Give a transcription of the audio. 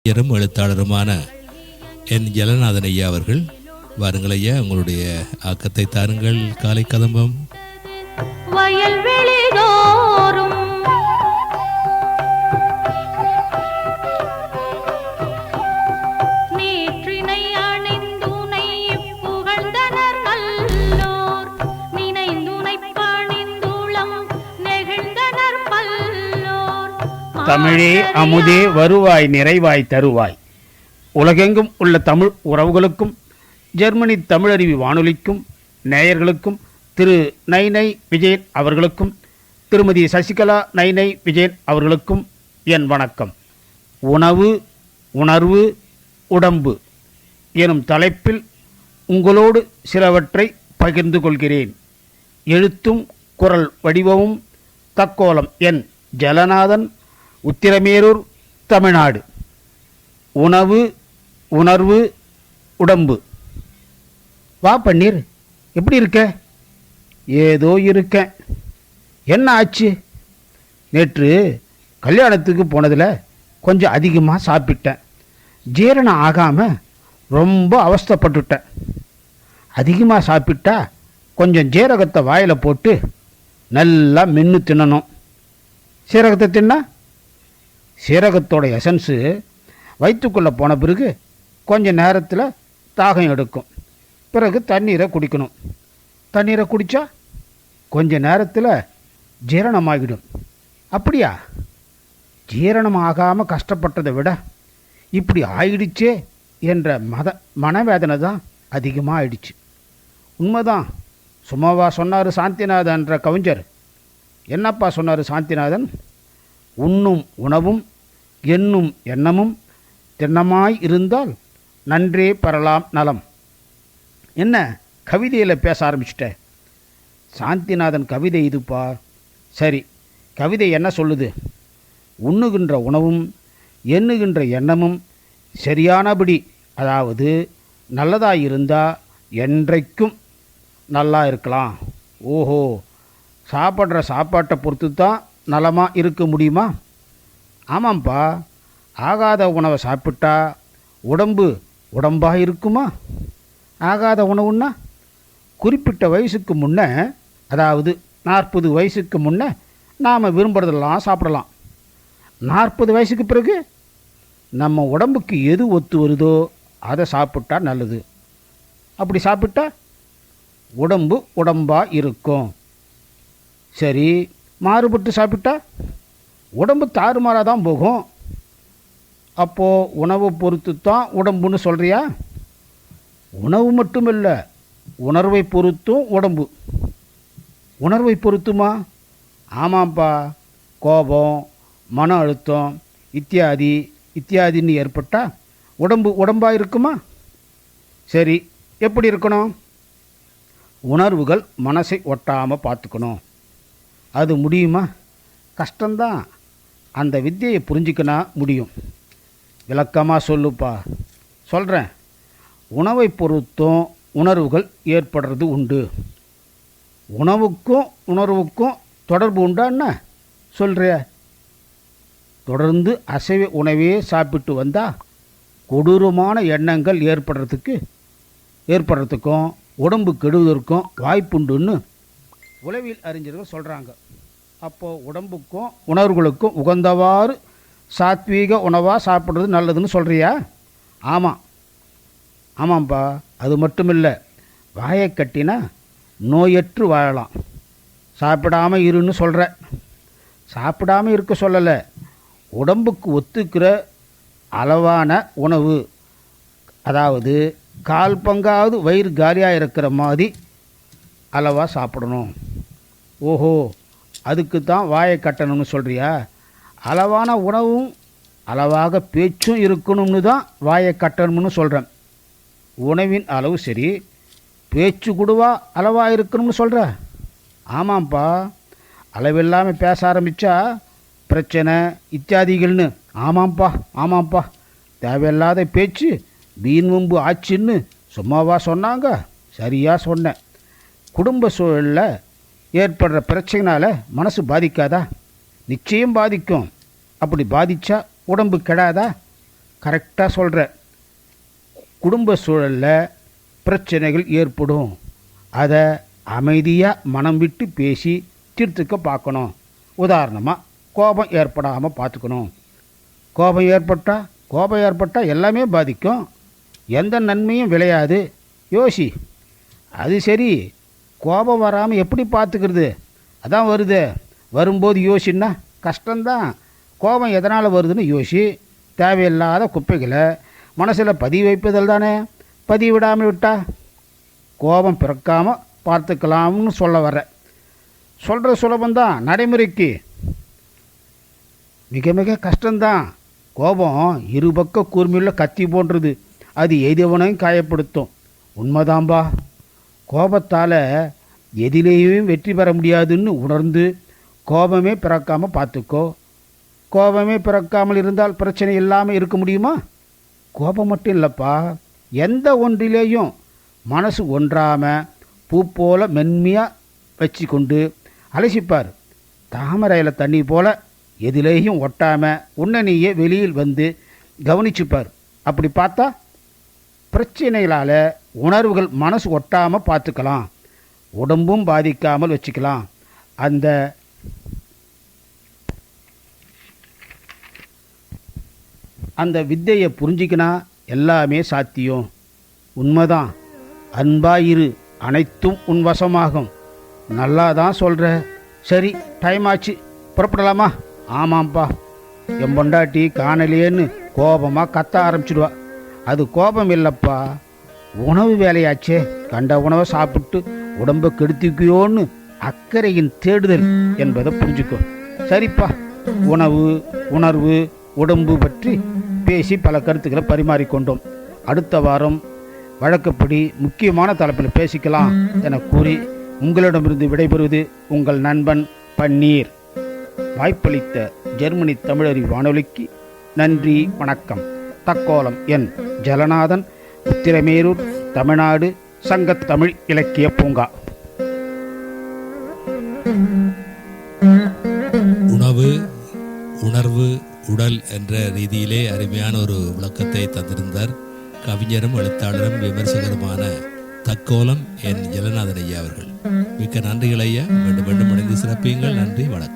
எழுத்தாளருமான என் ஜலநாதன் ஐயா அவர்கள். வாருங்கள் ஐயா, உங்களுடைய ஆக்கத்தை தாருங்கள். காலை கதம்பம். வயல்வெளிதோறும் நீற்றினை அணிந்துனை புகழ்ந்தனர் நல்லோர், நினைந்துனை பணிந்துளம் நெகிழ்ந்தனர் பல்லோர். தமிழே அமுதே வருவாய் நிறைவாய் தருவாய். உலகெங்கும் உள்ள தமிழ் உறவுகளுக்கும் ஜெர்மனி தமிழருவி வானொலிக்கும் நேயர்களுக்கும் திரு நைனை விஜயன் அவர்களுக்கும் திருமதி சசிகலா நைனை விஜயன் அவர்களுக்கும் என் வணக்கம். உணவு, உணர்வு, உடம்பு எனும் தலைப்பில் உங்களோடு சிலவற்றை பகிர்ந்து கொள்கிறேன். எழுத்தும் குரல் வடிவமும் தக்கோலம் என் ஜலநாதன், உத்திரமேரூர், தமிழ்நாடு. உணவு, உணர்வு, உடம்பு. வா பன்னீர், எப்படி இருக்க? ஏதோ இருக்கேன். என்ன ஆச்சு? நேற்று கல்யாணத்துக்கு போனதில் கொஞ்சம் அதிகமாக சாப்பிட்டேன். ஜீரணம் ஆகாமல் ரொம்ப அவஸ்தைப்பட்டுட்டேன். அதிகமாக சாப்பிட்டா கொஞ்சம் ஜீரகத்தை வாயில் போட்டு நல்லா மென்று தின்னணும். சீரகத்தை தின்னா சீரகத்தோட எசன்ஸு வயிற்றுக்குள்ளே போன பிறகு கொஞ்சம் நேரத்தில் தாகம் எடுக்கும். பிறகு தண்ணீரை குடிக்கணும். தண்ணீரை குடித்தா கொஞ்ச நேரத்தில் ஜீரணமாகிடும். அப்படியா? ஜீரணமாகாமல் கஷ்டப்பட்டதை விட இப்படி ஆயிடுச்சே என்ற மனவேதனை தான் அதிகமாக ஆயிடுச்சு. உண்மைதான். சும்மாவா சொன்னார் சாந்திநாதன்ற கவிஞர்? என்னப்பா சொன்னார் சாந்திநாதன்? உண்ணும் உணவும் எண்ணும் எண்ணமும் திண்ணமாய் இருந்தால் நன்றே பெறலாம் நலம். என்ன கவிதையில் பேச ஆரம்பிச்சிட்டேன்? சாந்திநாதன் கவிதை இதுப்பா. சரி, கவிதை என்ன சொல்லுது? உண்ணுகின்ற உணவும் எண்ணுகின்ற எண்ணமும் சரியானபடி, அதாவது நல்லதாக இருந்தால் என்றைக்கும் நல்லா இருக்கலாம். ஓஹோ, சாப்பிட்ற சாப்பாட்டை பொறுத்து தான் நலமாக இருக்க முடியுமா? ஆமாம்ப்பா. ஆகாத உணவை சாப்பிட்டா உடம்பு உடம்பாக இருக்குமா? ஆகாத உணவுன்னா குறிப்பிட்ட வயசுக்கு முன்னே, அதாவது 40 வயசுக்கு முன்னே நாம் விரும்புகிறதெல்லாம் சாப்பிடலாம். 40 வயசுக்கு பிறகு நம்ம உடம்புக்கு எது ஒத்து வருதோ அதை சாப்பிட்டா நல்லது. அப்படி சாப்பிட்டா உடம்பு உடம்பாக இருக்கும். சரி, மாறுபட்டு சாப்பிட்டா உடம்பு தாறுமாறாக தான் போகும். அப்போது உணவை பொறுத்து தான் உடம்புன்னு சொல்கிறியா? உணவு மட்டும் இல்லை, உணர்வை பொறுத்தும் உடம்பு. உணர்வை பொறுத்துமா? ஆமாம்ப்பா. கோபம், மன அழுத்தம் இத்தியாதின்னு ஏற்பட்டால் உடம்பு உடம்பாக இருக்குமா? சரி, எப்படி இருக்கணும்? உணர்வுகள் மனசை ஒட்டாமல் பார்த்துக்கணும். அது முடியுமா? கஷ்டம்தான். அந்த வித்தியை புரிஞ்சிக்கினா முடியும். விளக்கமாக சொல்லுப்பா. சொல்கிறேன். உணவை பொறுத்தும் உணர்வுகள் ஏற்படுறது உண்டு. உணவுக்கும் உணர்வுக்கும் தொடர்பு உண்டான்னா சொல்கிற? தொடர்ந்து அசைவ உணவையே சாப்பிட்டு வந்தால் கொடூரமான எண்ணங்கள் ஏற்படுறதுக்கும் உடம்பு கெடுவதற்கும் வாய்ப்புண்டுன்னு உளவியல் அறிஞர்கள் சொல்கிறாங்க. அப்போது உடம்புக்கும் உணர்வுகளுக்கும் உகந்தவாறு சாத்வீக உணவாக சாப்பிட்றது நல்லதுன்னு சொல்கிறியா? ஆமாம்ப்பா. அது மட்டும் இல்லை, வாயை கட்டினா நோயற்று வாழலாம். சாப்பிடாமல் இருன்னு சொல்கிற. சாப்பிடாமல் இருக்க சொல்லலை, உடம்புக்கு ஒத்துக்கிற அளவான உணவு, அதாவது 1/4 பங்காவது வயிறு காலியாக இருக்கிற மாதிரி அளவாக சாப்பிடணும். ஓஹோ, அதுக்கு தான் வாயை கட்டணும்னு சொல்கிறியா? அளவான உணவும் அளவாக பேச்சும் இருக்கணும்னு தான் வாயை கட்டணும்னு சொல்கிறேன். உணவின் அளவு சரி, பேச்சு கூடவா அளவாக இருக்கணும்னு சொல்கிற? ஆமாம்ப்பா. அளவில்லாமல் பேச ஆரம்பித்தா பிரச்சனை இத்தியாதிகள்னு. ஆமாம்ப்பா. தேவையில்லாத பேச்சு வீண் வம்பு ஆச்சுன்னு சும்மாவா சொன்னாங்க? சரியாக சொன்னேன். குடும்ப சூழலில் ஏற்படுற பிரச்சனைனால மனசு பாதிக்காதா? நிச்சயம் பாதிக்கும். அப்படி பாதித்தா உடம்பு கெடாதா? கரெக்டாக சொல்கிற. குடும்ப சூழலில் பிரச்சனைகள் ஏற்படும். அதை அமைதியாக மனம் விட்டு பேசி தீர்த்துக்க பார்க்கணும். உதாரணமாக கோபம் ஏற்படாமல் பார்த்துக்கணும். கோபம் ஏற்பட்டால் எல்லாமே பாதிக்கும். எந்த நன்மையும் விளையாது. யோசி. அது சரி, கோபம் வராமல் எப்படி பார்த்துக்கிறது? அதான் வரும்போது யோசின்னா கஷ்டம்தான். கோபம் எதனால் வருதுன்னு யோசி. தேவையில்லாத குப்பைகளை மனசில் பதிவு வைப்பதில் தானே. பதிவிடாமல் விட்டா கோபம் பிறக்காமல் பார்த்துக்கலாம்னு சொல்ல வர. சொல்கிற சுலபந்தான், நடைமுறைக்கு மிக மிக கஷ்டம்தான். கோபம் இருபக்க கூர்மையுள்ள கத்தி போன்றது. அது எதுவனையும் காயப்படுத்தும். உண்மைதான்பா. கோபத்தால் எதிலேயும் வெற்றி பெற முடியாதுன்னு உணர்ந்து கோபமே பிறக்காமல் பார்த்துக்கோ. கோபமே பிறக்காமல் இருந்தால் பிரச்சனை இல்லாமல் இருக்க முடியுமா? கோபம் மட்டும் இல்லைப்பா, எந்த ஒன்றிலேயும் மனசு ஒன்றாமல் பூ போல் மென்மையாக வச்சு கொண்டு அலசிப்பார். தாமரையில் தண்ணி போல் எதிலேயும் ஒட்டாமல் உன்னையே வெளியில் வந்து கவனிச்சுப்பார். அப்படி பார்த்தா பிரச்சனைகளால் உணர்வுகள் மனசு ஒட்டாமல் பார்த்துக்கலாம். உடம்பும் பாதிக்காமல் வச்சுக்கலாம். அந்த வித்தையை புரிஞ்சிக்கினா எல்லாமே சாத்தியம். உண்மைதான். அன்பாயிரு, அனைத்தும் உன் வசமாகும். நல்லா தான் சொல்கிற. சரி, டைம் ஆச்சு, புறப்படலாமா? ஆமாம்ப்பா. என் பொண்டாட்டி காணலையேன்னு கோபமாக கத்த ஆரம்பிச்சிடுவா. அது கோபம் இல்லைப்பா, உணவு வேலையாச்சே. கண்ட உணவை சாப்பிட்டு உடம்பை கெடுத்திக்குயோன்னு அக்கறையின் தேடுதல் என்பதை புரிஞ்சுக்கோ. சரிப்பா, உணவு, உணர்வு, உடம்பு பற்றி பேசி பல கருத்துக்களை பரிமாறிக்கொண்டோம். அடுத்த வாரம் வழக்கப்படி முக்கியமான தலைப்பில் பேசிக்கலாம் என கூறி உங்களிடமிருந்து விடைபெறுவது உங்கள் நண்பன் பன்னீர். வாய்ப்பளித்த ஜெர்மனி தமிழறி வானொலிக்கு நன்றி, வணக்கம். தக்கோலம் என் ஜலநாதன், உத்திரமேரூர், தமிழ்நாடு, சங்கத் தமிழ் இலக்கிய பூங்கா. உணவு, உணர்வு, உடல் என்ற ரீதியிலே அருமையான ஒரு விளக்கத்தை தந்திருந்தார் கவிஞரும் எழுத்தாளரும் விமர்சகருமான தக்கோலம் என் ஜலநாதன் ஐயா அவர்கள். மிக்க நன்றிகள் ஐயா. மீண்டும் மீண்டும் இணைந்து சிறப்பியுங்கள். நன்றி, வணக்கம்.